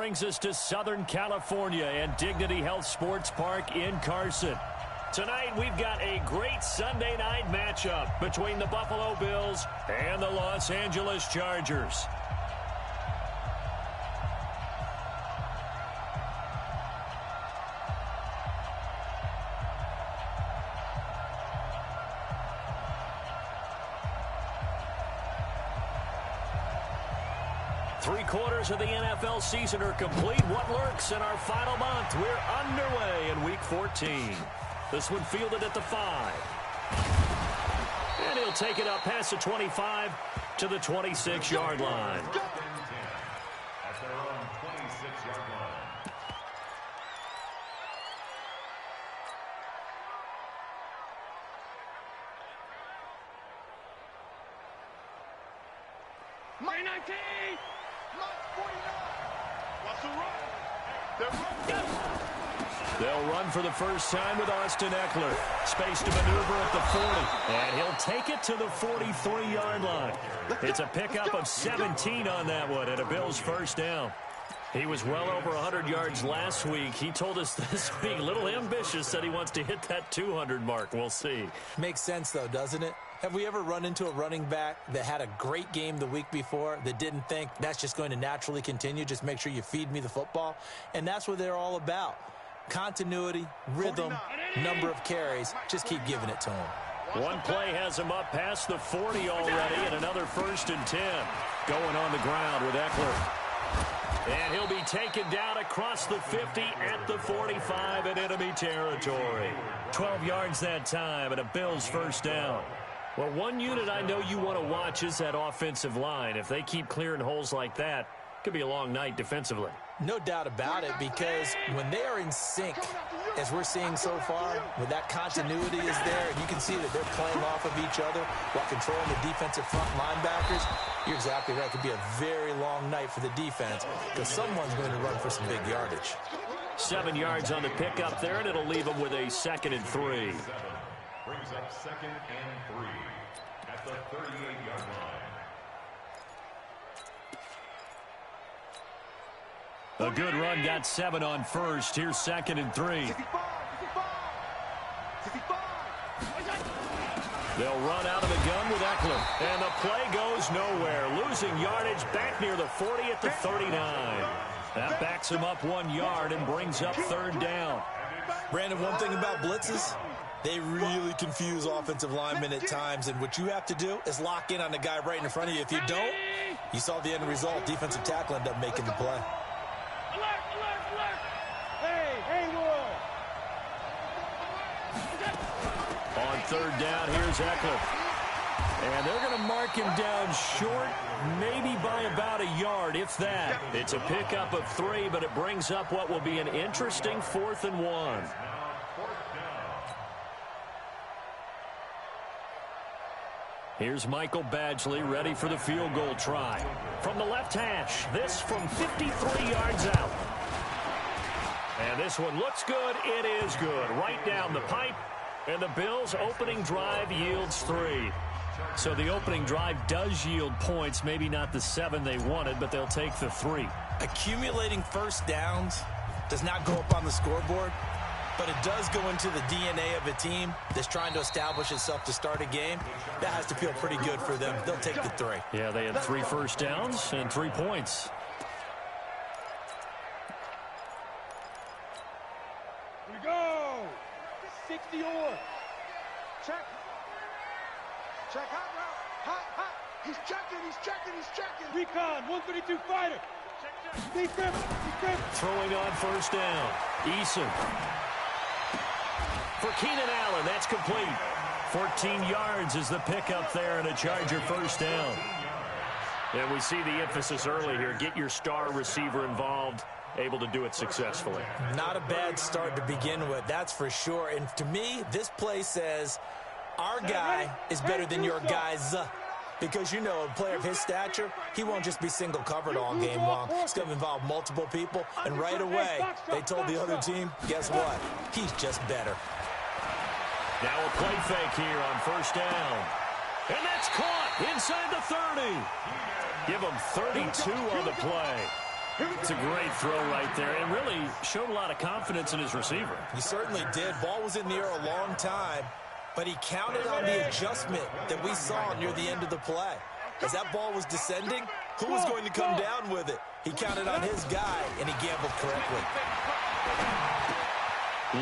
brings us to Southern California and Dignity Health Sports Park in Carson. Tonight, we've got a great Sunday night matchup between the Buffalo Bills and the Los Angeles Chargers. Three-quarters of the NFL season are complete. What lurks in our final month? We're underway in Week 14. This one fielded at the 5. And he'll take it up past the 25 to the 26-yard line. At their own 26-yard line. My 19! They'll run for the first time with Austin Eckler. Space to maneuver at the 40. And he'll take it to the 43-yard line. It's a pickup of 17 on that one and a Bills first down. He was well over 100 yards last week. He told us this week, a little ambitious, said he wants to hit that 200 mark. We'll see. Makes sense, though, doesn't it? Have we ever run into a running back that had a great game the week before that didn't think that's just going to naturally continue? Just make sure you feed me the football. And that's what they're all about. Continuity, rhythm, number of carries. Just keep giving it to him. One play has him up past the 40 already, and another 1st and 10. Going on the ground with Eckler. And he'll be taken down across the 50 at the 45 in enemy territory. 12 yards that time and a Bills first down. Well, one unit I know you want to watch is that offensive line. If they keep clearing holes like that, it could be a long night defensively. No doubt about it, because when they are in sync, as we're seeing so far, when that continuity is there, and you can see that they're playing off of each other while controlling the defensive front linebackers, you're exactly right. It could be a very long night for the defense because someone's going to run for some big yardage. 7 yards on the pickup there, and it'll leave them with a 2nd and 3. Brings up 2nd and 3 at the 38-yard line. A good run got 7 on first. Here's 2nd and 3. They'll run out of the gun with Eckler. And the play goes nowhere. Losing yardage back near the 40 at the 39. That backs him up 1 yard and brings up 3rd down. Brandon, one thing about blitzes, they really confuse offensive linemen at times, and what you have to do is lock in on the guy right in front of you. If you don't, you saw the end result. Defensive tackle ended up making the play. On 3rd down, here's Eckler. And they're going to mark him down short, maybe by about a yard, if that. It's a pickup of 3, but it brings up what will be an interesting 4th and 1. Here's Michael Badgley ready for the field goal try. From the left hash, this from 53 yards out. And this one looks good. It is good. Right down the pipe. And the Bills' opening drive yields 3. So the opening drive does yield points. Maybe not the 7 they wanted, but they'll take the 3. Accumulating first downs does not go up on the scoreboard, but it does go into the DNA of a team that's trying to establish itself to start a game. That has to feel pretty good for them. They'll take the 3. Yeah, they had 3 first downs and 3 points. Here we go. 60 or. Check. Check hot route. Hot. He's checking. Recon, 132 fighter. Check. Throwing on first down. Eason. For Keenan Allen, that's complete. 14 yards is the pickup there and a Charger first down. And we see the emphasis early here. Get your star receiver involved. Able to do it successfully. Not a bad start to begin with, that's for sure. And to me, this play says our guy is better than your guy's. Because, you know, a player of his stature, he won't just be single covered all game long. It's going to involve multiple people. And right away, they told the other team, guess what? He's just better. Now a play fake here on first down. And that's caught inside the 30. Give him 32 on the play. It's a great throw right there, and really showed a lot of confidence in his receiver. He certainly did. Ball was in the air a long time, but he counted on the adjustment that we saw near the end of the play. As that ball was descending, who was going to come down with it? He counted on his guy, and he gambled correctly.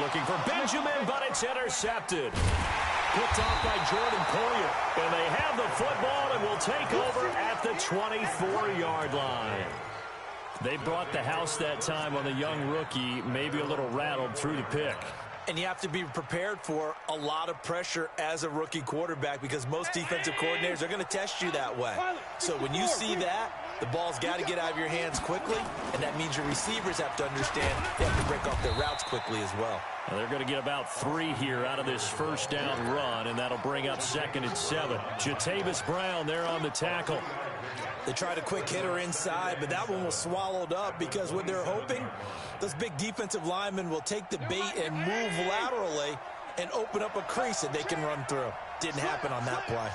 Looking for Benjamin, but it's intercepted. Picked off by Jordan Collier. And they have the football and will take over at the 24-yard line. They brought the house that time on the young rookie, maybe a little rattled through the pick. And you have to be prepared for a lot of pressure as a rookie quarterback because most defensive coordinators are going to test you that way. So when you see that, the ball's got to get out of your hands quickly, and that means your receivers have to understand they have to break off their routes quickly as well. Well, they're going to get about 3 here out of this first down run, and that'll bring up 2nd and 7. Jatavis Brown there on the tackle. They tried a quick hitter inside, but that one was swallowed up because what they're hoping, those big defensive linemen will take the bait and move laterally and open up a crease that they can run through. Didn't happen on that play.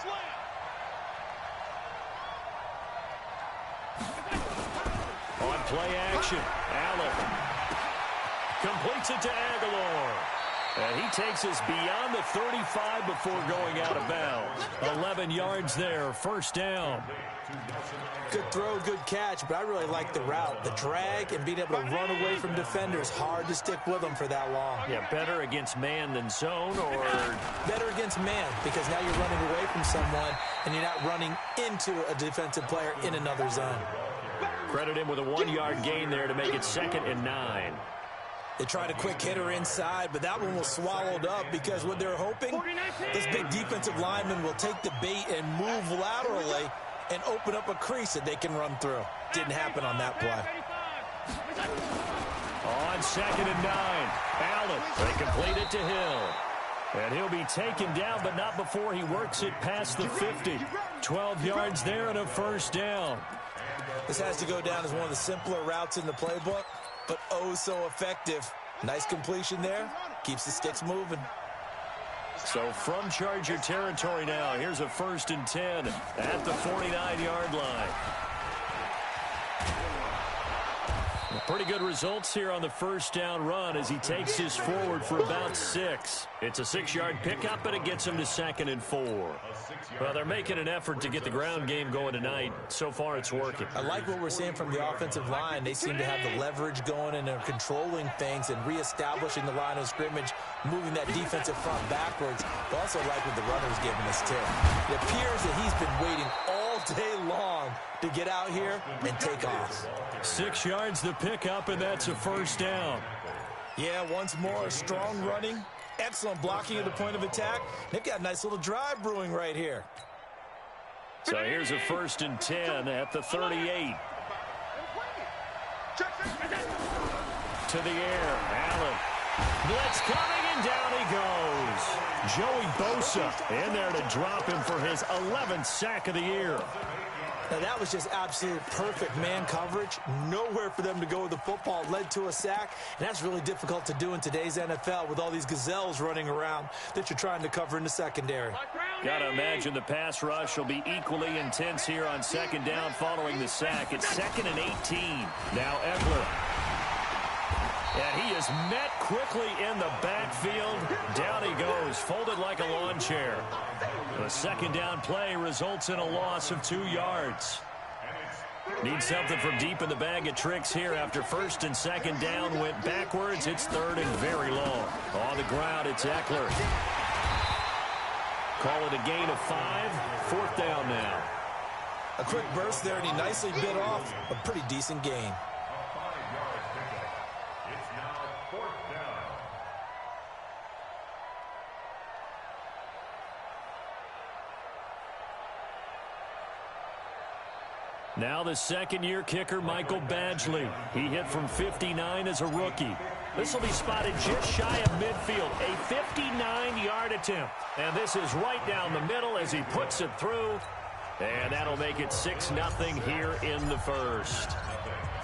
On play action, Allen completes it to Aguilar. And he takes us beyond the 35 before going out of bounds. 11 yards there, first down. Good throw, good catch, but I really like the route. The drag and being able to run away from defenders, hard to stick with them for that long. Yeah, better against man than zone, or? Better against man, because now you're running away from someone and you're not running into a defensive player in another zone. Credit him with a 1-yard gain there to make it 2nd and 9. They tried a quick hitter inside, but that one was swallowed up because what they're hoping, this big defensive lineman will take the bait and move laterally and open up a crease that they can run through. Didn't happen on that play. On 2nd and 9, Allen, they complete it to Hill. And he'll be taken down, but not before he works it past the 50. 12 yards there and a first down. This has to go down as one of the simpler routes in the playbook, but oh so effective. Nice completion there. Keeps the sticks moving. So from Charger territory now, here's a 1st and 10 at the 49-yard line. Pretty good results here on the first down run as he takes this forward for about 6. It's a 6-yard pickup, and it gets him to 2nd and 4. Well, they're making an effort to get the ground game going tonight. So far, it's working. I like what we're seeing from the offensive line. They seem to have the leverage going, and they're controlling things and reestablishing the line of scrimmage, moving that defensive front backwards. But also like what the runner's giving us, too. It appears that he's been waiting all day long to get out here and take off. 6 yards the pickup, and that's a first down. Yeah, once more, strong running, excellent blocking at the point of attack. They've got a nice little drive brewing right here. So here's a 1st and 10 at the 38. To the air, Allen. Blitz coming, and down he goes. Joey Bosa in there to drop him for his 11th sack of the year. Now, that was just absolute perfect man coverage. Nowhere for them to go with the football. Led to a sack, and that's really difficult to do in today's NFL with all these gazelles running around that you're trying to cover in the secondary. Got to imagine the pass rush will be equally intense here on 2nd down following the sack. It's 2nd and 18. Now Eckler. And he is met quickly in the backfield. Down he goes, folded like a lawn chair. The 2nd down play results in a loss of 2 yards. Need something from deep in the bag of tricks here after 1st and 2nd down went backwards. It's 3rd and very long. On the ground, it's Eckler. Call it a gain of 5. 4th down now. A quick burst there, and he nicely bit off a pretty decent gain. Now the 2nd-year kicker, Michael Badgley. He hit from 59 as a rookie. This will be spotted just shy of midfield. A 59-yard attempt. And this is right down the middle as he puts it through. And that'll make it 6-0 here in the first.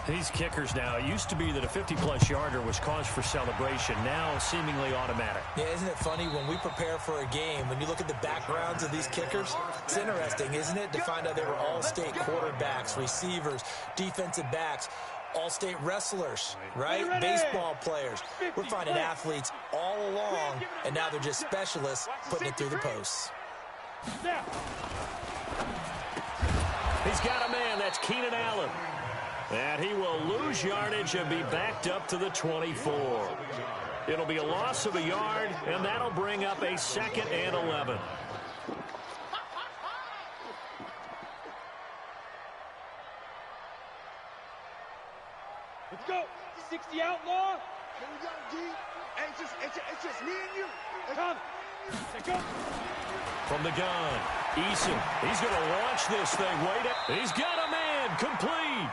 These kickers now, it used to be that a 50-plus yarder was cause for celebration. Now seemingly automatic. Yeah, isn't it funny when we prepare for a game, when you look at the backgrounds of these kickers, it's interesting, isn't it, to find out they were all-state quarterbacks, receivers, defensive backs, all-state wrestlers, right? Baseball players. We're finding athletes all along, and now they're just specialists putting it through the posts. He's got a man. That's Keenan Allen. And he will lose yardage and be backed up to the 24. It'll be a loss of a yard, and that'll bring up a 2nd and 11. Let's go. 60 outlaw. Here we go, G. Hey, it's just me and you. Come. Let's go. From the gun, Eason. He's going to launch this thing. He's got a man. Complete.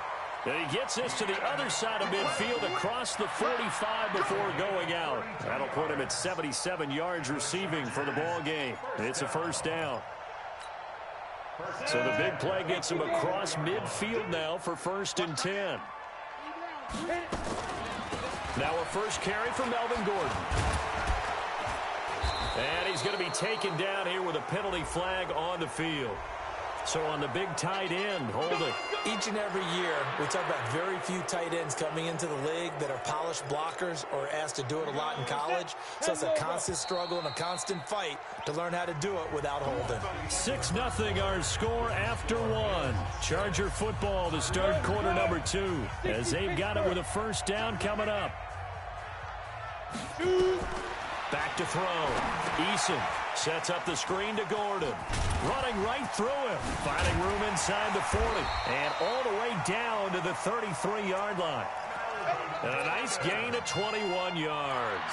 And he gets this to the other side of midfield across the 45 before going out. That'll put him at 77 yards receiving for the ball game. It's a first down. So the big play gets him across midfield now for 1st and 10. Now a first carry for Melvin Gordon. And he's going to be taken down here with a penalty flag on the field. So on the big tight end, hold it. Each and every year, we talk about very few tight ends coming into the league that are polished blockers or asked to do it a lot in college. So it's a constant struggle and a constant fight to learn how to do it without holding. 6-0 our score after 1. Charger football to start quarter number 2 as they've got it with a first down coming up. Back to throw. Eason sets up the screen to Gordon. Running right through him. Finding room inside the 40. And all the way down to the 33-yard line. And a nice gain of 21 yards.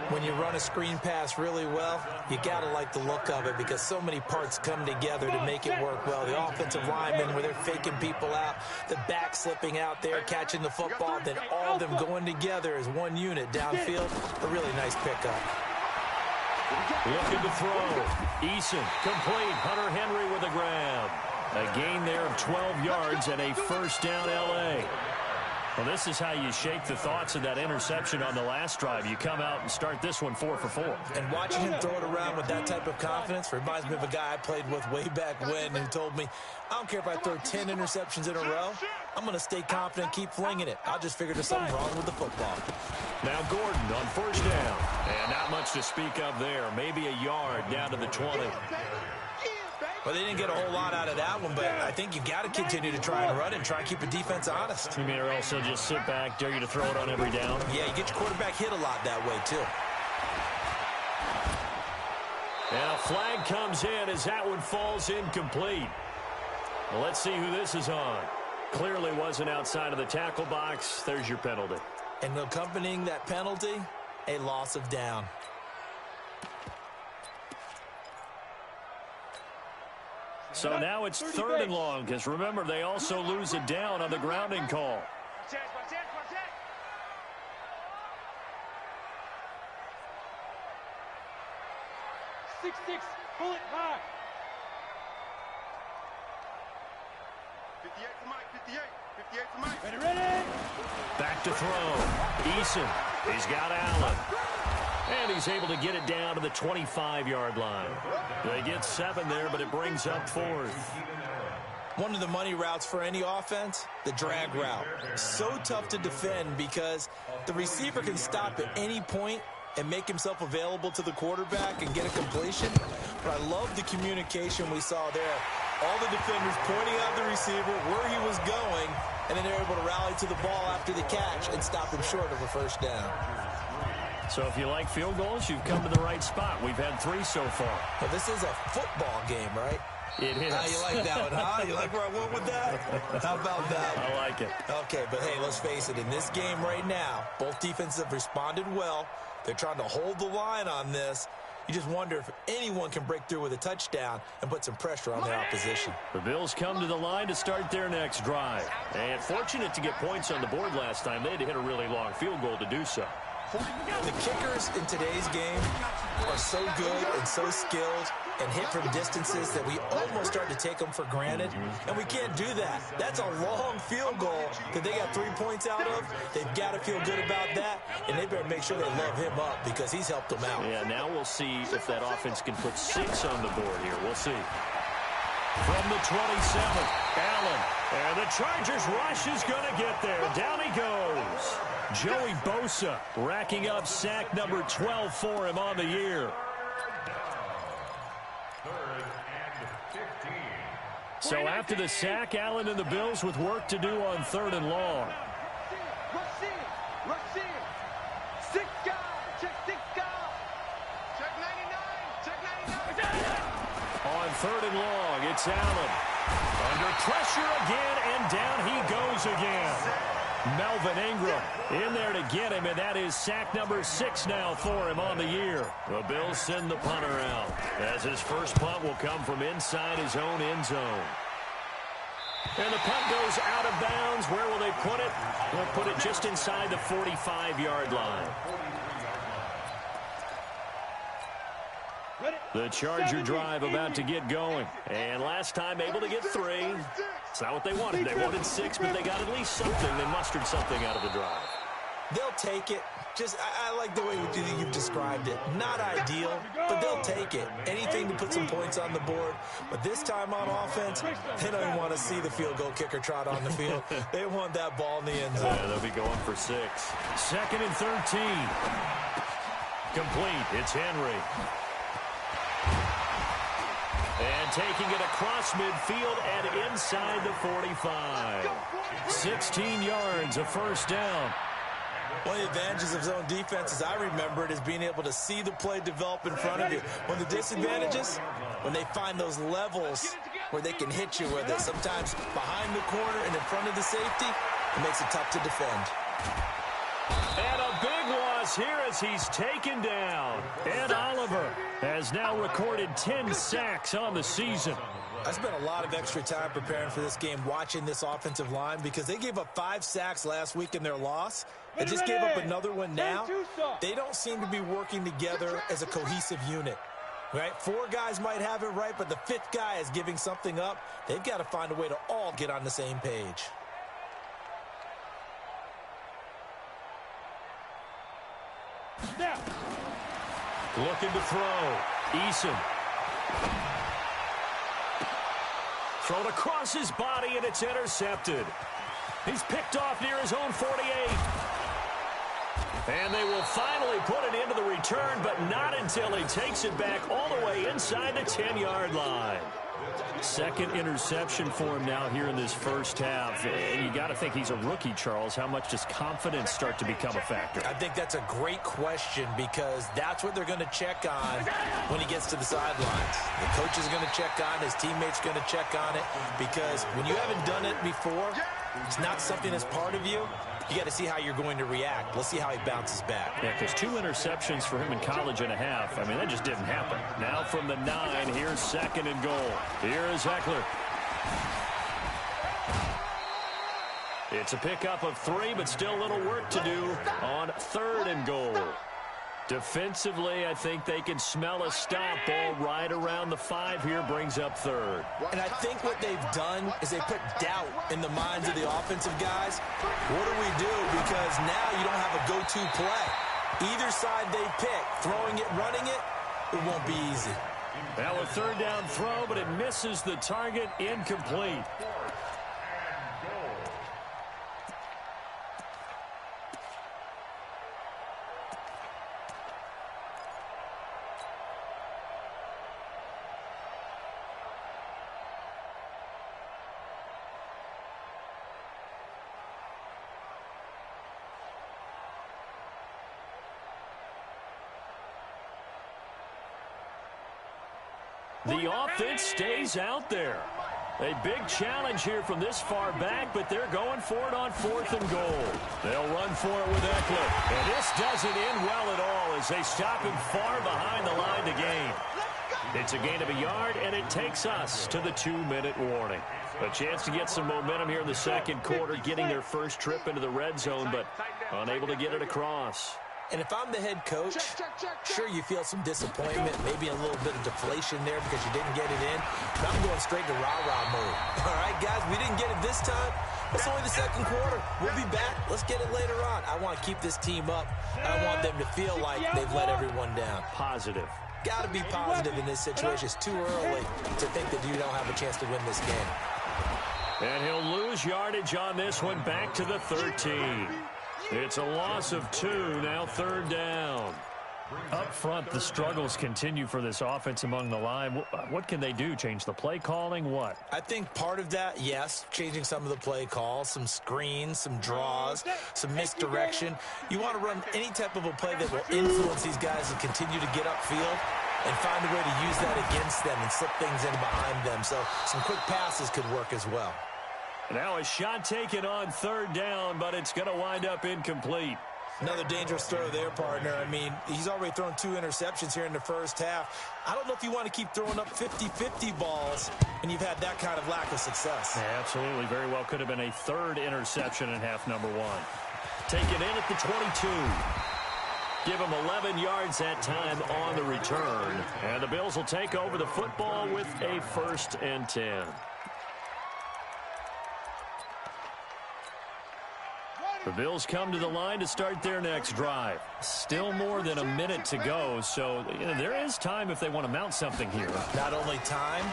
When you run a screen pass really well, you got to like the look of it because so many parts come together to make it work well. The offensive linemen where they're faking people out, the back slipping out there, catching the football, then all of them going together as one unit downfield. A really nice pickup. Looking to throw. Eason complete. Hunter Henry with a grab. A gain there of 12 yards and a first down L.A. Well, this is how you shake the thoughts of that interception on the last drive. You come out and start this one 4 for 4. And watching him throw it around with that type of confidence reminds me of a guy I played with way back when who told me, I don't care if I throw 10 interceptions in a row. I'm going to stay confident, keep flinging it. I just figured there's something wrong with the football. Now Gordon on first down. And not much to speak of there. Maybe a yard down to the 20. Well, they didn't get a whole lot out of that one, but I think you got to continue to try and run it and try and keep the defense honest. You mean or also just sit back, dare you to throw it on every down? Yeah, you get your quarterback hit a lot that way, too. And a flag comes in as that one falls incomplete. Well, let's see who this is on. Clearly wasn't outside of the tackle box. There's your penalty. And accompanying that penalty, a loss of down. So now it's 3rd and long, because remember, they also lose it down on the grounding call. 6-6, pull it high. 58 for Mike, 58 for Mike. Ready. Back to throw. Eason, he's got Allen. And he's able to get it down to the 25-yard line. They get 7 there, but it brings up 4th. One of the money routes for any offense, the drag route. So tough to defend because the receiver can stop at any point and make himself available to the quarterback and get a completion. But I love the communication we saw there. All the defenders pointing out the receiver, where he was going, and then they're able to rally to the ball after the catch and stop him short of a first down. So if you like field goals, you've come to the right spot. We've had 3 so far. Well, this is a football game, right? It is. You like that one, huh? You like where I went with that? How about that? I like it. Okay, but hey, let's face it. In this game right now, both defenses have responded well. They're trying to hold the line on this. You just wonder if anyone can break through with a touchdown and put some pressure on their opposition. The Bills come to the line to start their next drive. And fortunate to get points on the board last time. They had to hit a really long field goal to do so. The kickers in today's game are so good and so skilled and hit from distances that we almost start to take them for granted, and we can't do that. That's a long field goal that they got 3 points out of. They've got to feel good about that, and they better make sure they love him up because he's helped them out. Yeah, now we'll see if that offense can put 6 on the board here. We'll see. From the 27, Allen. And the Chargers rush is going to get there. Down he goes. Joey Bosa racking up sack number 12 for him on the year. So after the sack, Allen and the Bills with work to do on 3rd and long. Rush in. 6 guys. Check 6 guys. Check 99. Check 99. On 3rd and long, it's Allen. Under pressure again, and down he goes again. Melvin Ingram in there to get him, and that is sack number 6 now for him on the year. The Bills send the punter out, as his first punt will come from inside his own end zone. And the punt goes out of bounds. Where will they put it? They'll put it just inside the 45-yard line. The Charger drive about to get going. And last time able to get 3. It's not what they wanted. They wanted 6, but they got at least something. They mustered something out of the drive. They'll take it. I like the way you've described it. Not ideal, but they'll take it. Anything to put some points on the board. But this time on offense, they don't even want to see the field goal kicker trot on the field. They want that ball in the end zone. Yeah, they'll be going for 6. 2nd and 13. Complete. It's Henry. And taking it across midfield and inside the 45. 16 yards, a first down. One of the advantages of zone defense, as I remember it, is being able to see the play develop in front of you. One of the disadvantages, when they find those levels where they can hit you with it, sometimes behind the corner and in front of the safety, it makes it tough to defend. And a big loss here as he's taken down. Ed Oliver has now recorded 10 sacks on the season. I spent a lot of extra time preparing for this game, watching this offensive line, because they gave up 5 sacks last week in their loss. They just gave up another one now. They don't seem to be working together as a cohesive unit. Right? 4 guys might have it right, but the 5th guy is giving something up. They've got to find a way to all get on the same page. Looking to throw. Eason. Thrown across his body, and it's intercepted. He's picked off near his own 48. And they will finally put it into the return, but not until he takes it back all the way inside the 10-yard line. 2nd interception for him now here in this first half. And you got to think he's a rookie, Charles. How much does confidence start to become a factor? I think that's a great question, because that's what they're going to check on when he gets to the sidelines. The coach is going to check on, his teammates going to check on it, because when you haven't done it before, it's not something that's part of you. You got to see how you're going to react. Let's see how he bounces back. Yeah, because 2 interceptions for him in college and a half. I mean, that just didn't happen. Now from the 9, here's 2nd and goal. Here's Eckler. It's a pickup of 3, but still a little work to do on 3rd and goal. Defensively, I think they can smell a stop. Ball right around the 5 here, brings up 3rd. And I think what they've done is they put doubt in the minds of the offensive guys. What do we do? Because now you don't have a go-to play. Either side they pick, throwing it, running it, it won't be easy. Now a 3rd down throw, but it misses the target, incomplete. The offense stays out there. A big challenge here from this far back, but they're going for it on 4th and goal. They'll run for it with Eckler. And this doesn't end well at all as they stop him far behind the line to gain. It's a gain of a yard, and it takes us to the 2-minute warning. A chance to get some momentum here in the 2nd quarter, getting their first trip into the red zone, but unable to get it across. And if I'm the head coach, sure, you feel some disappointment, maybe a little bit of deflation there because you didn't get it in. But I'm going straight to rah-rah mode. All right, guys, we didn't get it this time. It's only the 2nd quarter. We'll be back. Let's get it later on. I want to keep this team up. I want them to feel like they've let everyone down. Positive. Got to be positive in this situation. It's too early to think that you don't have a chance to win this game. And he'll lose yardage on this one, back to the 13. It's a loss of 2, now 3rd down. Up front, the struggles continue for this offense among the line. What can they do? Change the play calling? What? I think part of that, yes, changing some of the play calls, some screens, some draws, some misdirection. You want to run any type of a play that will influence these guys and continue to get upfield and find a way to use that against them and slip things in behind them. So some quick passes could work as well. Now a shot taken on 3rd down, but it's going to wind up incomplete. Another dangerous throw there, partner. I mean, he's already thrown 2 interceptions here in the first half. I don't know if you want to keep throwing up 50-50 balls, and you've had that kind of lack of success. Yeah, absolutely. Very well could have been a 3rd interception in half number 1. Taken in at the 22. Give him 11 yards that time on the return. And the Bills will take over the football with a 1st and 10. The Bills come to the line to start their next drive. Still more than a minute to go, so there is time if they want to mount something here. Not only time,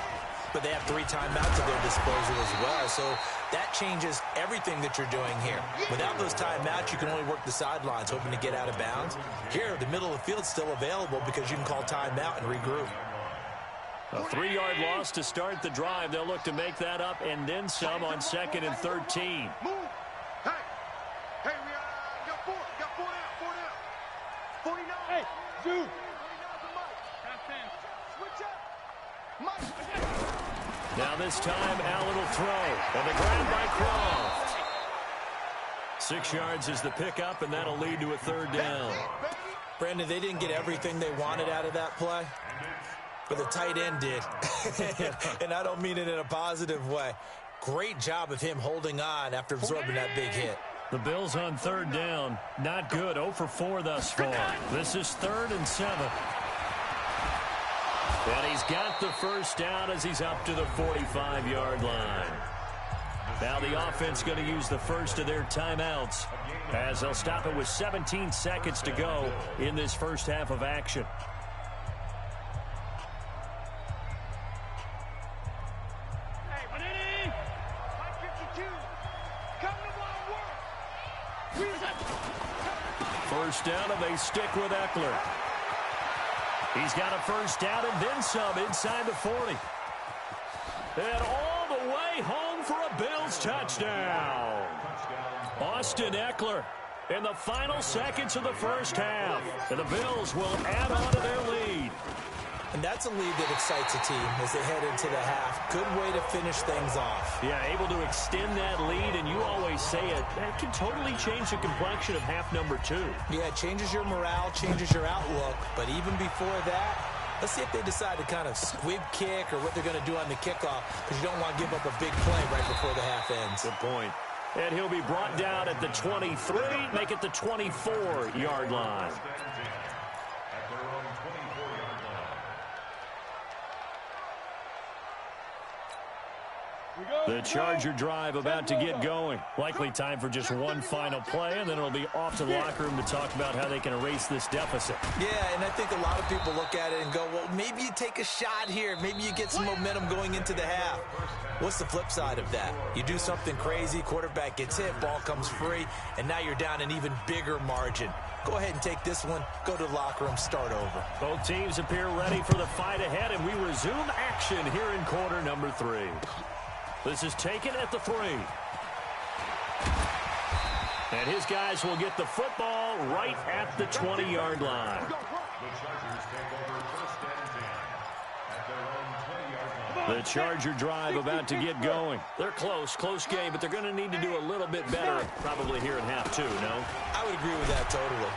but they have 3 timeouts at their disposal as well, so that changes everything that you're doing here. Without those timeouts, you can only work the sidelines, hoping to get out of bounds. Here, the middle of the field's still available because you can call timeout and regroup. A 3-yard loss to start the drive. They'll look to make that up and then some on 2nd and 13. Dude. Now this time, Allen will throw. And the grab by Croft. 6 yards is the pickup, and that'll lead to a 3rd down. Brandon, they didn't get everything they wanted out of that play, but the tight end did. And I don't mean it in a positive way. Great job of him holding on after absorbing that big hit. The Bills on 3rd down. Not good. 0 for 4 thus far. This is 3rd and 7. And he's got the 1st down as he's up to the 45-yard line. Now the offense going to use the first of their timeouts as they'll stop it with 17 seconds to go in this first half of action. First down, and they stick with Eckler. He's got a 1st down and then some inside the 40. And all the way home for a Bills touchdown. Austin Eckler in the final seconds of the first half. And the Bills will add on to their lead. And that's a lead that excites a team as they head into the half. Good way to finish things off. Yeah, able to extend that lead, and you always say it, that can totally change the complexion of half number 2. Yeah, it changes your morale, changes your outlook. But even before that, let's see if they decide to kind of squib kick or what they're going to do on the kickoff, because you don't want to give up a big play right before the half ends. Good point. And he'll be brought down at the 23, make it the 24-yard line. The Charger drive about to get going. Likely time for just one final play, and then it'll be off to the locker room to talk about how they can erase this deficit. Yeah, and I think a lot of people look at it and go, well, maybe you take a shot here. Maybe you get some momentum going into the half. What's the flip side of that? You do something crazy, quarterback gets hit, ball comes free, and now you're down an even bigger margin. Go ahead and take this one, go to the locker room, start over. Both teams appear ready for the fight ahead, and we resume action here in quarter number 3. This is taken at the 3. And his guys will get the football right at the 20-yard line. The Charger drive about to get going. They're close game, but they're going to need to do a little bit better probably here in half 2, no? I would agree with that totally.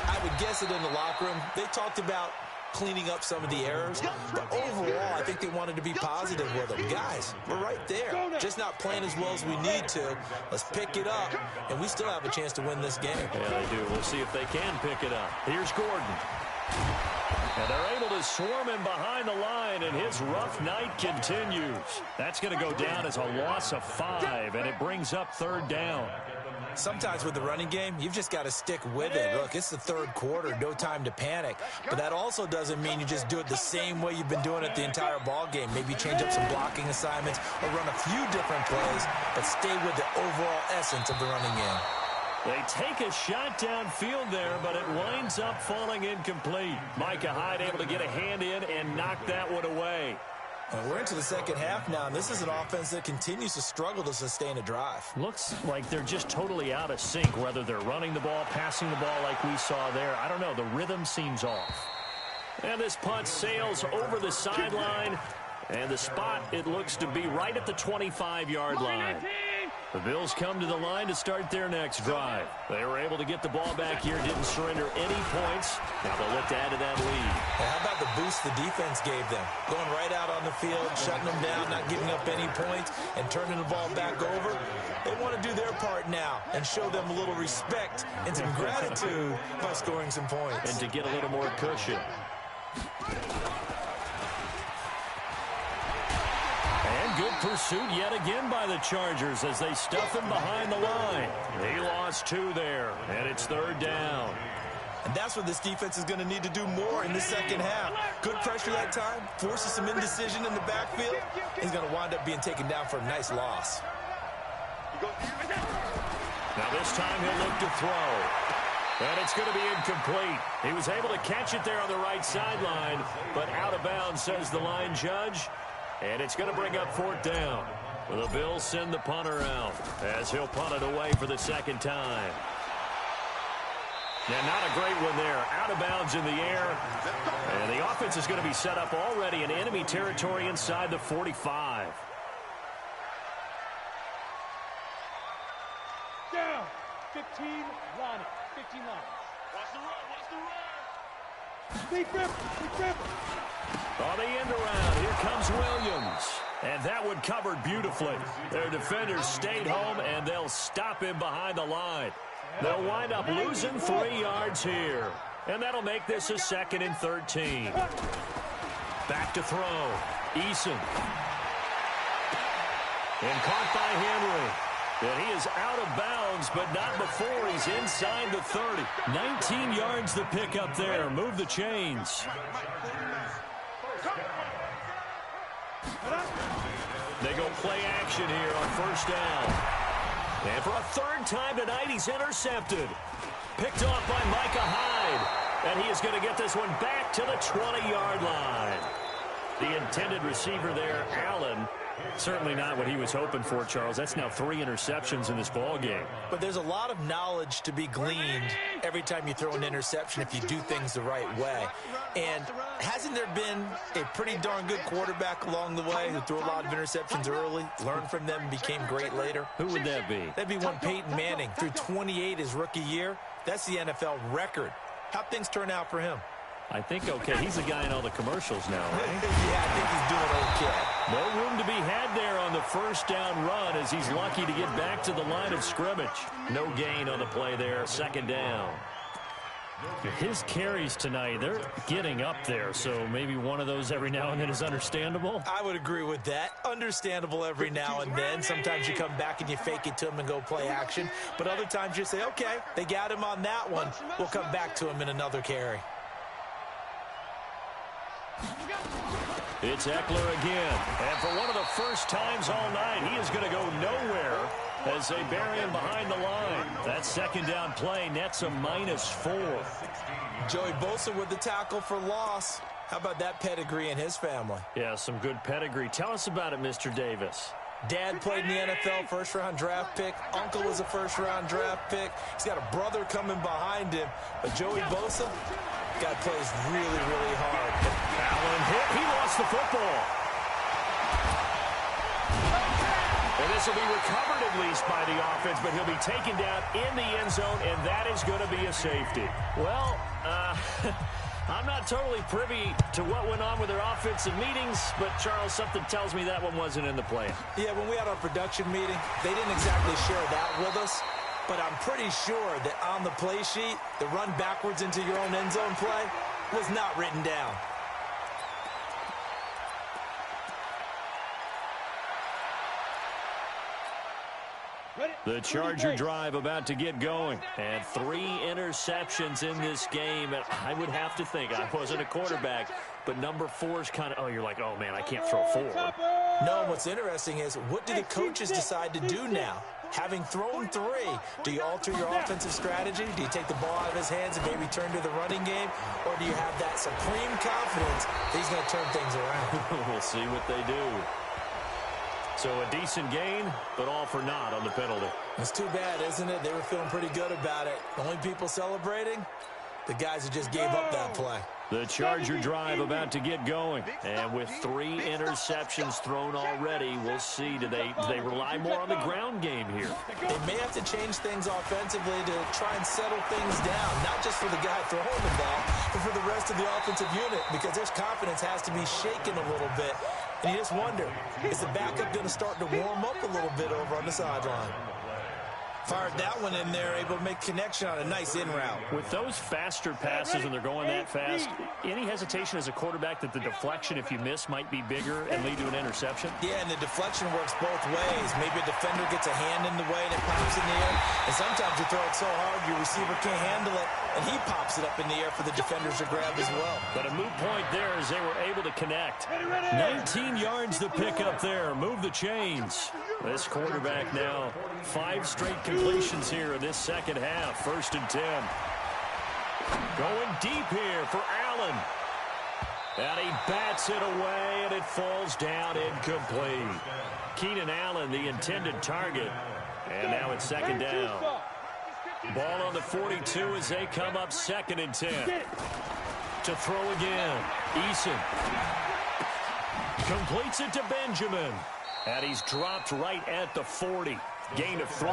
I would guess it in the locker room. They talked about cleaning up some of the errors, but overall, I think they wanted to be positive with them. Guys, we're right there. Just not playing as well as we need to. Let's pick it up, and we still have a chance to win this game. Yeah, they do. We'll see if they can pick it up. Here's Gordon. And they're able to swarm him behind the line, and his rough night continues. That's going to go down as a loss of 5, and it brings up 3rd down. Sometimes with the running game, you've just got to stick with it. Look, it's the third quarter, no time to panic. But that also doesn't mean you just do it the same way you've been doing it the entire ball game. Maybe change up some blocking assignments or run a few different plays, but stay with the overall essence of the running game. They take a shot downfield there, but it winds up falling incomplete. Micah Hyde able to get a hand in and knock that one away. We're into the second half now, and this is an offense that continues to struggle to sustain a drive. Looks like they're just totally out of sync, whether they're running the ball, passing the ball like we saw there. I don't know. The rhythm seems off. And this punt sails over the sideline, and the spot, it looks to be right at the 25-yard line. The Bills come to the line to start their next drive. They were able to get the ball back here, didn't surrender any points. Now they'll look to add to that lead. Hey, how about the boost the defense gave them? Going right out on the field, shutting them down, not giving up any points, and turning the ball back over. They want to do their part now and show them a little respect and some gratitude by scoring some points. And to get a little more cushion. Good pursuit yet again by the Chargers as they stuff him behind the line. He lost 2 there, and it's third down. And that's what this defense is going to need to do more in the second half. Good pressure that time, forces some indecision in the backfield. He's going to wind up being taken down for a nice loss. Now this time he'll look to throw. And it's going to be incomplete. He was able to catch it there on the right sideline, but out of bounds, says the line judge. And it's going to bring up fourth down. The Bills send the punter out as he'll punt it away for the second time. Yeah, not a great one there. Out of bounds in the air. And the offense is going to be set up already in enemy territory inside the 45. Down. 15, line it. 15 line. Watch the run. Watch the run. Deep rip. On the end around, here comes Williams. And that one covered beautifully. Their defenders stayed home, and they'll stop him behind the line. They'll wind up losing 3 yards here. And that'll make this a 2nd and 13. Back to throw. Eason. And caught by Henry. And he is out of bounds, but not before he's inside the 30. 19 yards the pick up there. Move the chains. They go play action here on first down. And for a 3rd time tonight, he's intercepted. Picked off by Micah Hyde. And he is going to get this one back to the 20-yard line. The intended receiver there, Allen. Certainly not what he was hoping for, Charles. That's now 3 interceptions in this ball game. But there's a lot of knowledge to be gleaned every time you throw an interception if you do things the right way. And hasn't there been a pretty darn good quarterback along the way who threw a lot of interceptions early, learned from them, and became great later? Who would that be? That'd be one Peyton Manning. Threw 28 his rookie year. That's the NFL record. How'd things turn out for him? I think okay. He's the guy in all the commercials now, right? Yeah, I think he's doing okay. No room to be had there on the first down run as he's lucky to get back to the line of scrimmage. No gain on the play there. 2nd down. His carries tonight, they're getting up there, so maybe one of those every now and then is understandable. I would agree with that. Understandable every now and then. Sometimes you come back and you fake it to him and go play action. But other times you say, okay, they got him on that one. We'll come back to him in another carry. It's Eckler again. And for one of the first times all night, he is going to go nowhere as they bury him behind the line. That 2nd down play nets a -4. Joey Bosa with the tackle for loss. How about that pedigree in his family? Yeah, some good pedigree. Tell us about it, Mr. Davis. Dad played in the NFL, first-round draft pick. Uncle was a first-round draft pick. He's got a brother coming behind him. But Joey Bosa, guy plays really, really hard. Allen hit. He lost the football. And this will be recovered at least by the offense, but he'll be taken down in the end zone, and that is going to be a safety. Well, I'm not totally privy to what went on with their offensive meetings, but, Charles, something tells me that one wasn't in the plan. Yeah, when we had our production meeting, they didn't exactly share that with us, but I'm pretty sure that on the play sheet, the run backwards into your own end zone play was not written down. Ready? The Charger drive about to get going. And 3 interceptions in this game. And I would have to think, I wasn't a quarterback, but number 4 is kind of, oh, you're like, oh, man, I can't throw 4. No, what's interesting is, what do the coaches decide to do now? Having thrown 3, do you alter your offensive strategy? Do you take the ball out of his hands and maybe turn to the running game? Or do you have that supreme confidence that he's going to turn things around? We'll see what they do. So a decent gain, but all for naught on the penalty. It's too bad, isn't it? They were feeling pretty good about it. The only people celebrating, the guys who just gave up that play. The Charger drive about to get going. And with 3 interceptions thrown already, we'll see. Do they rely more on the ground game here? They may have to change things offensively to try and settle things down, not just for the guy throwing the ball, but for the rest of the offensive unit, because their confidence has to be shaken a little bit. And you just wonder, is the backup going to start to warm up a little bit over on the sideline? Fired that one in there, able to make connection on a nice in route. With those faster passes and they're going that fast, any hesitation as a quarterback that the deflection, if you miss, might be bigger and lead to an interception? Yeah, and the deflection works both ways. Maybe a defender gets a hand in the way and it pops in the air. And sometimes you throw it so hard your receiver can't handle it, and he pops it up in the air for the defenders to grab as well. But a moot point there as they were able to connect. 19 yards to pick up there. Move the chains. This quarterback now 5 straight completions here in this second half. 1st and 10. Going deep here for Allen. And he bats it away, and it falls down incomplete. Keenan Allen, the intended target. And now it's 2nd down. Ball on the 42 as they come up 2nd and 10. To throw again. Eason completes it to Benjamin. And he's dropped right at the 40. Gain of 3.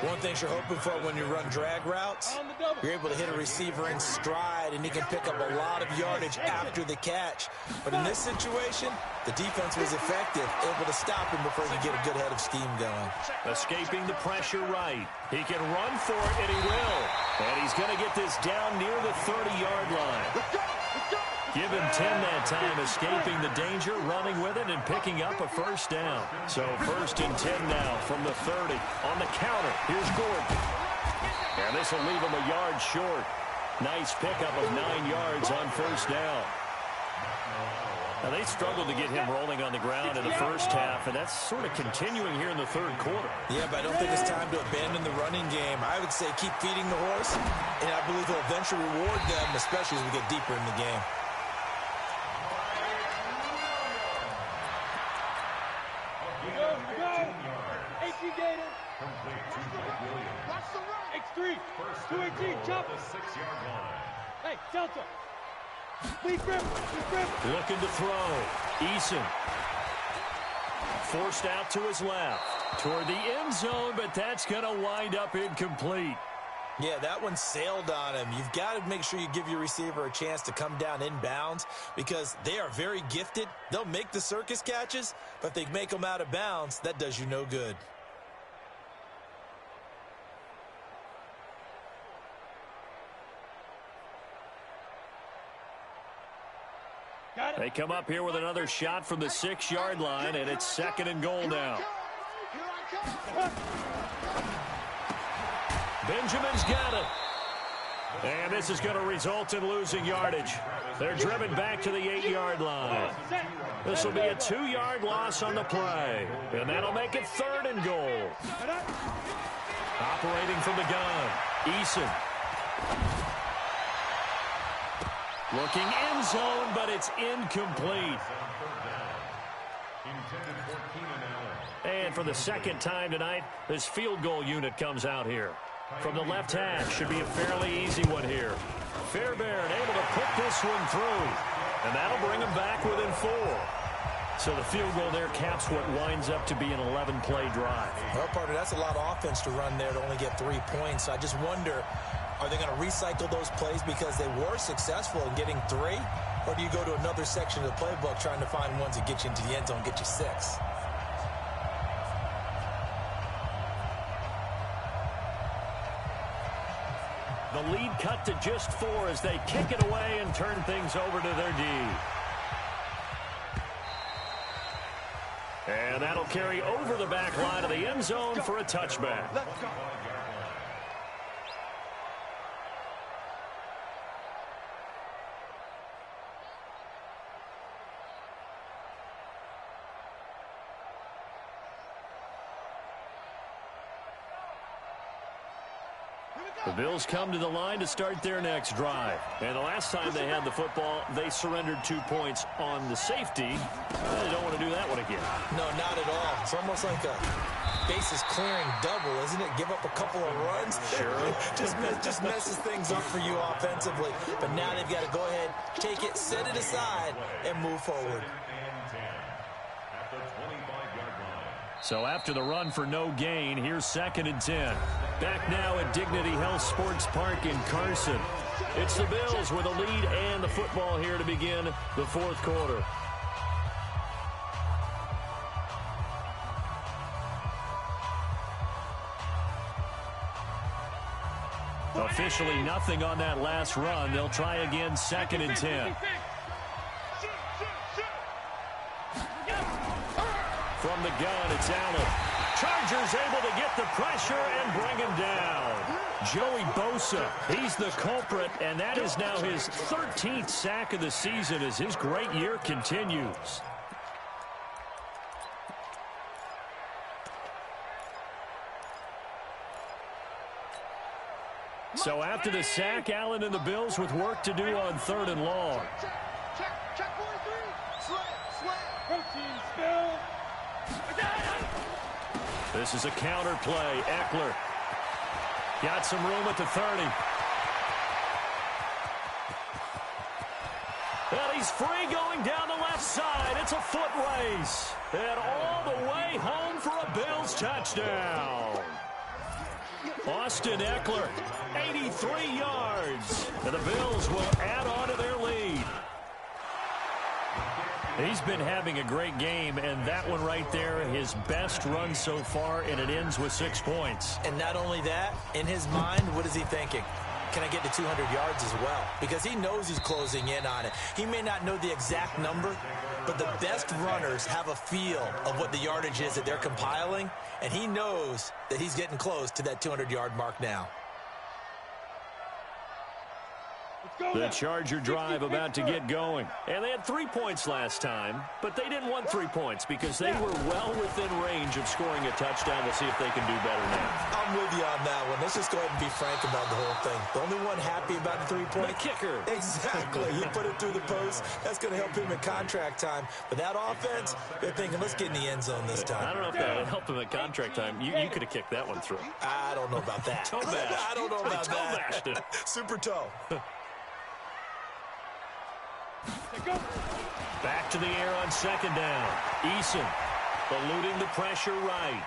One thing you're hoping for when you run drag routes, you're able to hit a receiver in stride, and he can pick up a lot of yardage after the catch. But in this situation, the defense was effective, able to stop him before he could get a good head of steam going. Escaping the pressure right. He can run for it, and he will. And he's going to get this down near the 30-yard line. Give him 10 that time, escaping the danger, running with it, and picking up a 1st down. So 1st and 10 now from the 30. On the counter, here's Gordon. And this will leave him a yard short. Nice pickup of 9 yards on 1st down. Now, they struggled to get him rolling on the ground in the 1st half, and that's sort of continuing here in the 3rd quarter. Yeah, but I don't think it's time to abandon the running game. I would say keep feeding the horse, and I believe he'll eventually reward them, especially as we get deeper in the game. X3, 218, chop. The 6-yard line. Hey, Delta. Lead grip. Looking to throw. Eason. Forced out to his left. Toward the end zone, but that's going to wind up incomplete. Yeah, that one sailed on him. You've got to make sure you give your receiver a chance to come down inbounds because they are very gifted. They'll make the circus catches, but if they make them out of bounds, that does you no good. They come up here with another shot from the 6-yard line, and it's 2nd and goal now. Benjamin's got it. And this is going to result in losing yardage. They're driven back to the 8-yard line. This will be a 2-yard loss on the play. And that'll make it 3rd and goal. Operating from the gun, Eason. Looking end zone, but it's incomplete. And for the 2nd time tonight, this field goal unit comes out here. From the left hash, should be a fairly easy one here. Fairbairn able to put this one through. And that'll bring him back within 4. So the field goal there caps what winds up to be an 11-play drive. Well, partner, that's a lot of offense to run there to only get 3 points. So I just wonder, are they going to recycle those plays because they were successful in getting 3? Or do you go to another section of the playbook trying to find ones that get you into the end zone and get you 6? The lead cut to just 4 as they kick it away and turn things over to their D. And And that'll carry over the back line of the end zone for a touchback. The Bills come to the line to start their next drive. And the last time they had the football, they surrendered 2 points on the safety. They don't want to do that one again. No, not at all. It's almost like a bases clearing double, isn't it? Give up a couple of runs. Sure. just messes things up for you offensively. But now they've got to go ahead, take it, set it aside, and move forward. So after the run for no gain, here's 2nd and 10. Back now at Dignity Health Sports Park in Carson. It's the Bills with a lead and the football here to begin the 4th quarter. Officially nothing on that last run. They'll try again, 2nd and 10. From the gun, it's Allen. Chargers able to get the pressure and bring him down. Joey Bosa, he's the culprit, and that is now his 13th sack of the season as his great year continues. So after the sack, Allen and the Bills with work to do on 3rd and long. Check 43. Sweat. Protein spill. This is a counter play. Eckler got some room at the 30. And he's free going down the left side. It's a foot race. And all the way home for a Bills touchdown. Austin Eckler, 83 yards. And the Bills will add on to their lead. He's been having a great game, and that one right there, his best run so far, and it ends with 6 points. And not only that, in his mind, what is he thinking? Can I get to 200 yards as well? Because he knows he's closing in on it. He may not know the exact number, but the best runners have a feel of what the yardage is that they're compiling, and he knows that he's getting close to that 200-yard mark now. The Charger drive about to get going. And they had 3 points last time, but they didn't want 3 points because they were well within range of scoring a touchdown. We'll see if they can do better now. I'm with you on that one. Let's just go ahead and be frank about the whole thing. The only one happy about the 3-point. The kicker. Exactly. He put it through the post. That's going to help him in contract time. But that offense, they're thinking, let's get in the end zone this time. I don't know if that would help him at contract time. You could have kicked that one through. I don't know about that. Toe bash. I don't know about Toe that. bashed it. Super toe. Back to the air on 2nd down. Eason eluding the pressure right.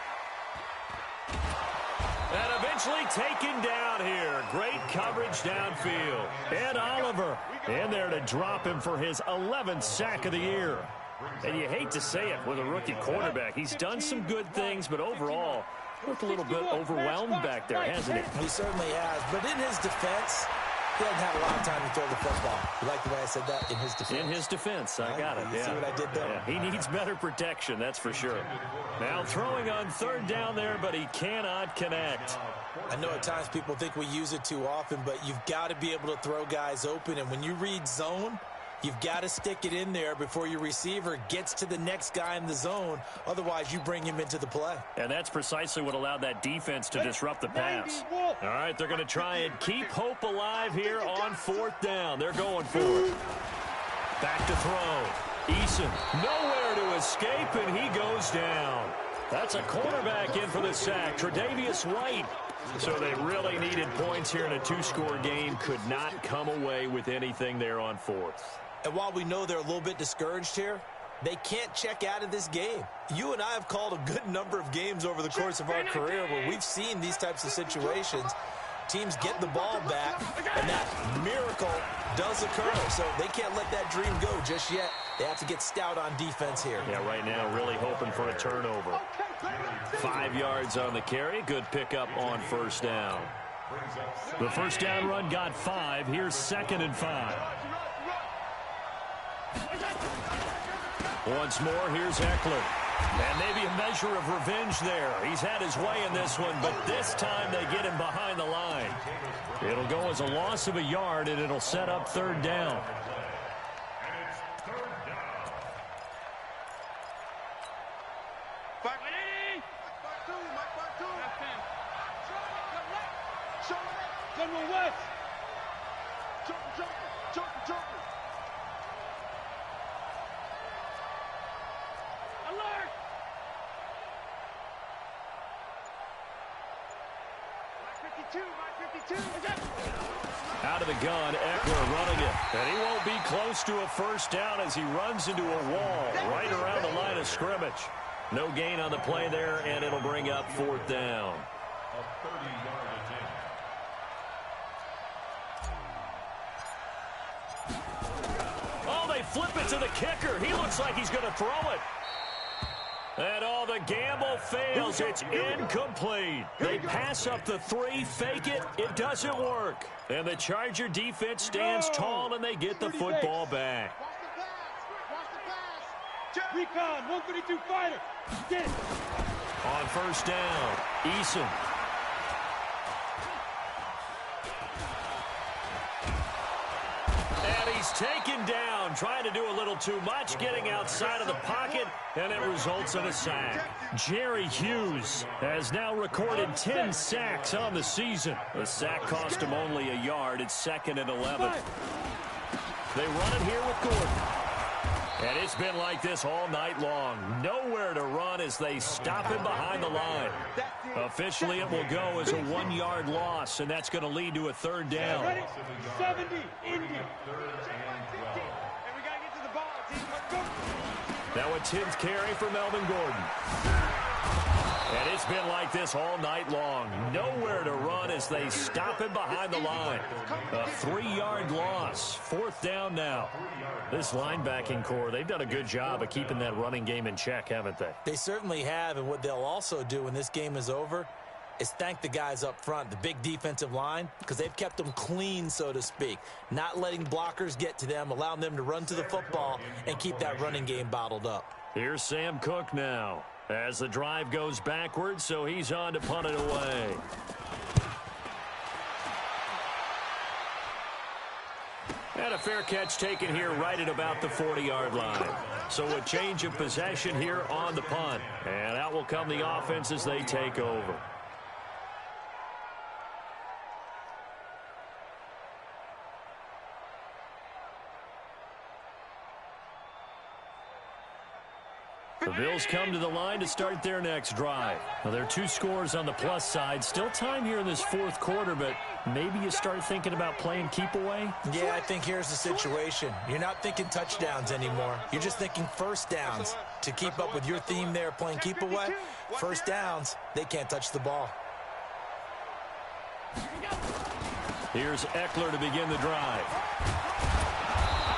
And eventually taken down here. Great coverage downfield. Ed Oliver in there to drop him for his 11th sack of the year. And you hate to say it with a rookie quarterback. He's done some good things, but overall, looked a little bit overwhelmed back there, hasn't he? He certainly has. But in his defense, he hasn't had a lot of time to throw the football. You like the way I said that? In his defense. In his defense. I got it. You see what I did there? Yeah, he needs better protection, that's for sure. Now throwing on 3rd down there, but he cannot connect. I know at times people think we use it too often, but you've got to be able to throw guys open. And when you read zone, you've got to stick it in there before your receiver gets to the next guy in the zone. Otherwise, you bring him into the play. And that's precisely what allowed that defense to disrupt the pass. All right, they're going to try and keep hope alive here on 4th down. They're going for it. Back to throw. Eason nowhere to escape, and he goes down. That's a cornerback in for the sack, Tre'Davious White. So they really needed points here in a 2-score game. Could not come away with anything there on 4th. And while we know they're a little bit discouraged here, they can't check out of this game. You and I have called a good number of games over the course of our career where we've seen these types of situations. Teams get the ball back, and that miracle does occur. So they can't let that dream go just yet. They have to get stout on defense here. Yeah, right now really hoping for a turnover. 5 yards on the carry. Good pickup on 1st down. The 1st down run got 5. Here's 2nd and 5. Once more, here's Eckler. And maybe a measure of revenge there. He's had his way in this one, but this time they get him behind the line. It'll go as a loss of a yard, and it'll set up third down. Out of the gun, Eckler running it. And he won't be close to a first down as he runs into a wall right around the line of scrimmage. No gain on the play there, and it'll bring up fourth down. A 30-yard attempt. Oh, they flip it to the kicker. He looks like he's going to throw it. And all the gamble fails. It's incomplete. They pass up the 3, fake it. It doesn't work. And the Charger defense stands tall, and they get the football back. Recon, 132 fighter. Get it. On first down, Eason. And he's taken down, trying to do a little too much, getting outside of the pocket, and it results in a sack. Jerry Hughes has now recorded 10 sacks on the season. The sack cost him only a yard. It's 2nd and 11. They run it here with Gordon. And it's been like this all night long. Nowhere to run as they stop him behind the line. Officially, it will go as a 1-yard loss, and that's going to lead to a third down. 70, Indy. And we got to get to the ball, team. Let's go. Now a 10th carry for Melvin Gordon. And it's been like this all night long. Nowhere to run as they stop him behind the line. A 3-yard loss. Fourth down now. This linebacking core, they've done a good job of keeping that running game in check, haven't they? They certainly have, and what they'll also do when this game is over is thank the guys up front, the big defensive line, because they've kept them clean, so to speak. Not letting blockers get to them, allowing them to run to the football and keep that running game bottled up. Here's Sam Cook now. As the drive goes backwards, so he's on to punt it away. And a fair catch taken here right at about the 40-yard line. So a change of possession here on the punt. And out will come the offense as they take over. The Bills come to the line to start their next drive. Now, there are 2 scores on the plus side. Still time here in this fourth quarter, but maybe you start thinking about playing keep away? Yeah, I think here's the situation. You're not thinking touchdowns anymore. You're just thinking first downs. To keep up with your theme there, playing keep away, first downs, they can't touch the ball. Here's Eckler to begin the drive.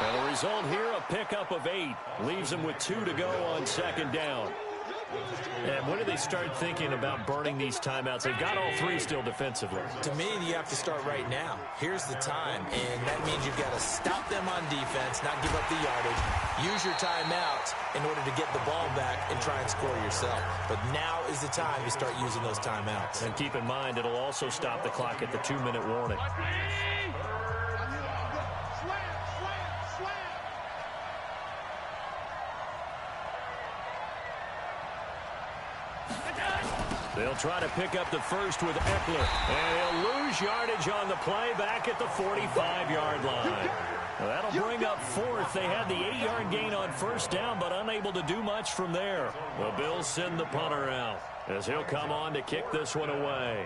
And the result here, a pickup of 8. Leaves them with 2 to go on second down. And when do they start thinking about burning these timeouts? They've got all 3 still defensively. To me, you have to start right now. Here's the time, and that means you've got to stop them on defense, not give up the yardage, use your timeouts in order to get the ball back and try and score yourself. But now is the time to start using those timeouts. And keep in mind, it'll also stop the clock at the 2-minute warning. They'll try to pick up the first with Eckler. And he'll lose yardage on the play back at the 45-yard line. Well, that'll bring up fourth. They had the 8-yard gain on first down, but unable to do much from there. The Bills send the punter out as he'll come on to kick this one away.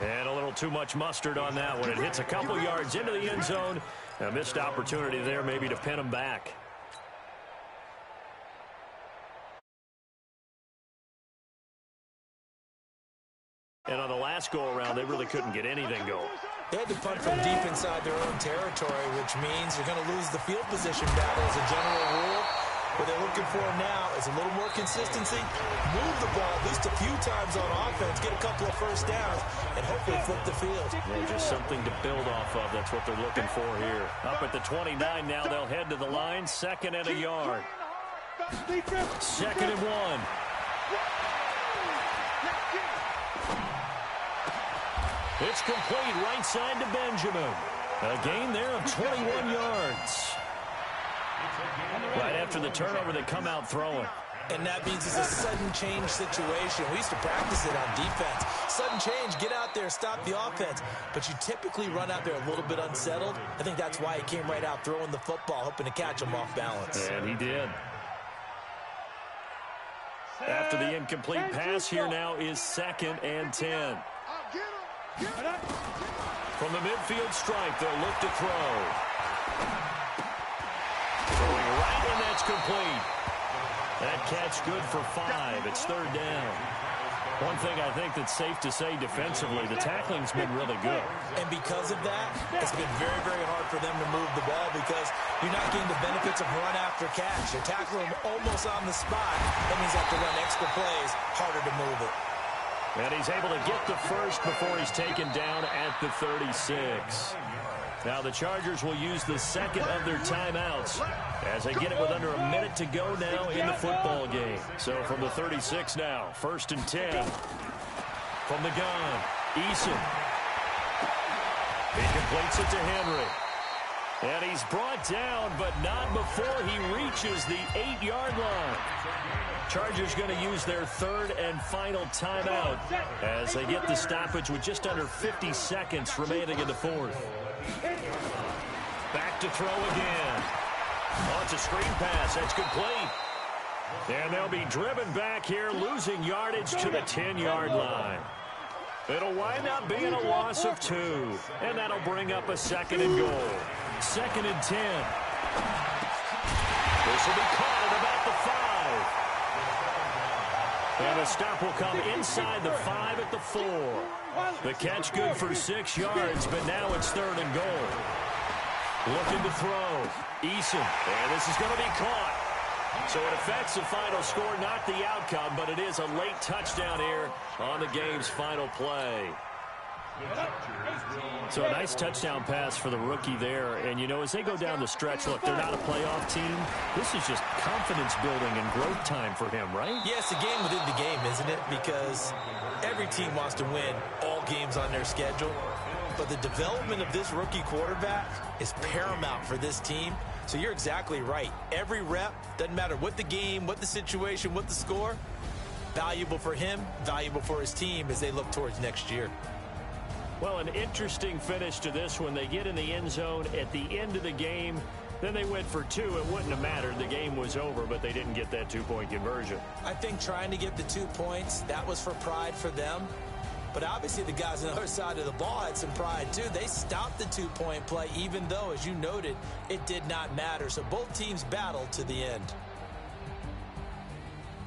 And a little too much mustard on that one. It hits a couple yards into the end zone. A missed opportunity there maybe to pin him back. And on the last go-around, they really couldn't get anything going. They had to punt from deep inside their own territory, which means you're going to lose the field position battle as a general rule. What they're looking for now is a little more consistency, move the ball at least a few times on offense, get a couple of first downs, and hopefully flip the field. Yeah, just something to build off of. That's what they're looking for here. Up at the 29 now, they'll head to the line. 2nd and a yard. 2nd and 1. It's complete right side to Benjamin. A gain there of 21 yards. Right after the turnover, they come out throwing. And that means it's a sudden change situation. We used to practice it on defense. Sudden change, get out there, stop the offense. But you typically run out there a little bit unsettled. I think that's why he came right out throwing the football, hoping to catch him off balance. And he did. After the incomplete pass, here now is 2nd and 10. From the midfield stripe, they'll look to throw. Throwing right, and that's complete. That catch good for 5. It's 3rd down. One thing I think that's safe to say defensively, the tackling's been really good. And because of that, it's been very, very hard for them to move the ball because you're not getting the benefits of run after catch. You're tackling them almost on the spot. That means you have to run extra plays, harder to move it. And he's able to get the first before he's taken down at the 36. Now the Chargers will use the 2nd of their timeouts as they get it with under a minute to go now in the football game. So from the 36 now, 1st and 10. From the gun, Eason. He completes it to Henry. And he's brought down, but not before he reaches the 8-yard line. Chargers going to use their 3rd and final timeout as they get the stoppage with just under 50 seconds remaining in the 4th. Back to throw again. Oh, it's a screen pass. That's complete. And they'll be driven back here, losing yardage to the 10-yard line. It'll wind up being a loss of 2. And that'll bring up a 2nd and goal. 2nd and 10. This will be caught at about the 5. And a stop will come inside the 5 at the 4. The catch good for 6 yards, but now it's 3rd and goal. Looking to throw. Eason. And this is going to be caught. So it affects the final score, not the outcome, but it is a late touchdown here on the game's final play. So a nice touchdown pass for the rookie there. And, you know, as they go down the stretch, look, they're not a playoff team. This is just confidence building and growth time for him, right? Yeah, it's a game within the game, isn't it? Because every team wants to win all games on their schedule. But the development of this rookie quarterback is paramount for this team. So you're exactly right. Every rep, doesn't matter what the game, what the situation, what the score, valuable for him, valuable for his team as they look towards next year. Well, an interesting finish to this one. They get in the end zone at the end of the game. Then they went for 2. It wouldn't have mattered. The game was over, but they didn't get that 2-point conversion. I think trying to get the 2 points, that was for pride for them. But obviously the guys on the other side of the ball had some pride too. They stopped the 2-point play, even though, as you noted, it did not matter. So both teams battled to the end.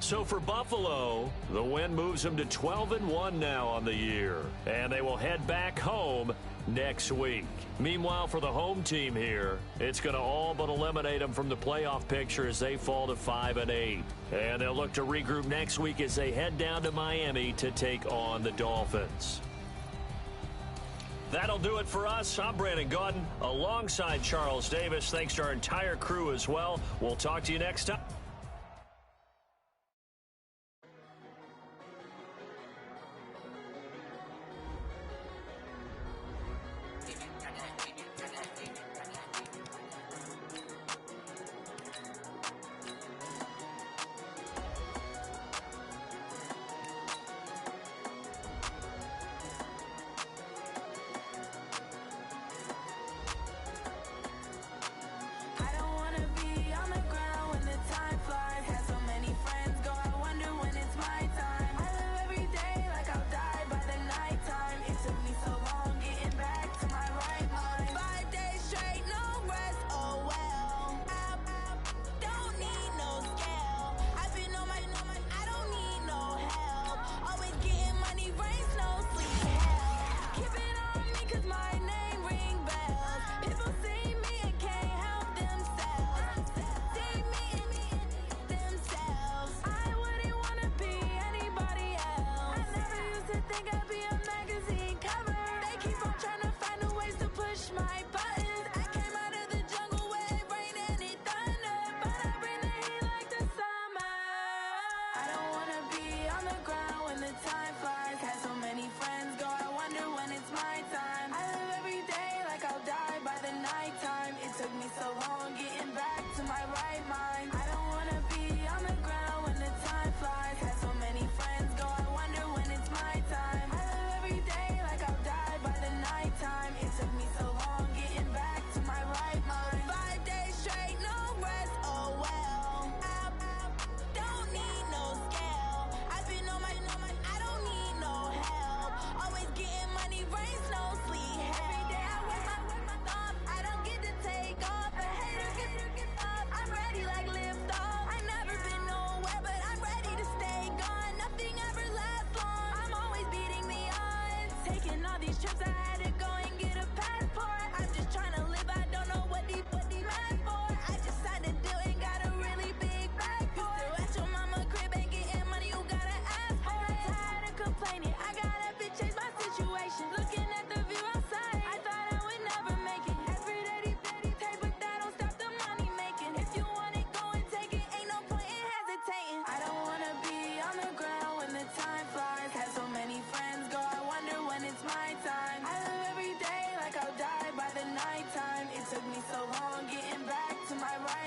So for Buffalo, the win moves them to 12-1 now on the year. And they will head back home next week. Meanwhile, for the home team here, it's going to all but eliminate them from the playoff picture as they fall to 5-8. And they'll look to regroup next week as they head down to Miami to take on the Dolphins. That'll do it for us. I'm Brandon Gaudin alongside Charles Davis. Thanks to our entire crew as well. We'll talk to you next time. I don't wanna be on the ground when the time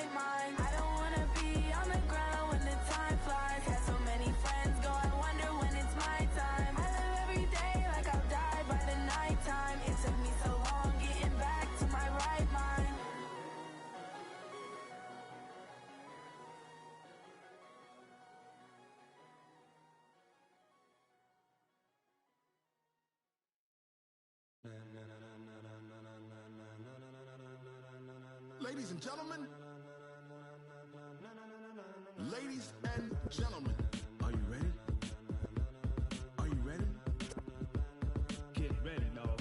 right mind. I don't wanna be on the ground when the time flies. Had so many friends go, I wonder when it's my time. I live every day like I'll die by the nighttime. It took me so long getting back to my right mind. Ladies and gentlemen, ladies and gentlemen, are you ready? Are you ready? Get ready, dog.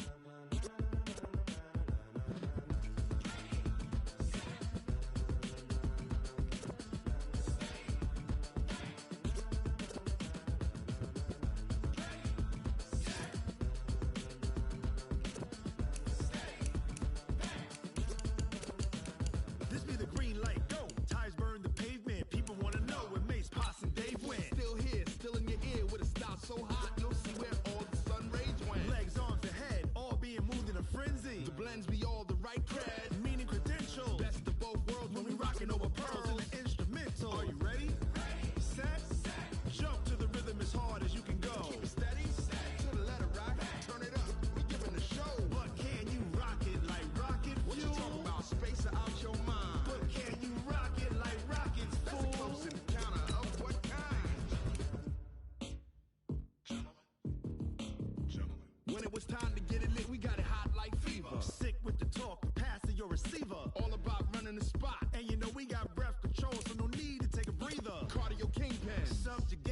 This be the green light, go. Tires burn the pavement. People wanna know where Mace, Poss, and Dave went. Still here, still in your ear with a style so hot, you'll see where all the sun rays went. Legs, arms, and head, all being moved in a frenzy. The blends be all the right cred. Meaning credentials. Best of both worlds when we rockin' over pearls. in the instrumental. Are you ready? Set. Jump to the rhythm as hard as you can go. Keep it steady, to the letter rock. Turn it up, we giving the show. But can you rock it like rocket What you fuel? talking about? Space out your mind. But can you rock it like rockets, That's a fool? close encounter of what kind? Gentlemen. When it was time to get it lit, we got it hot like fever. Sick with the talk, passing your receiver. All about running the spot. And you know we got breath control, so no need to take a breather. Cardio kingpin. Subject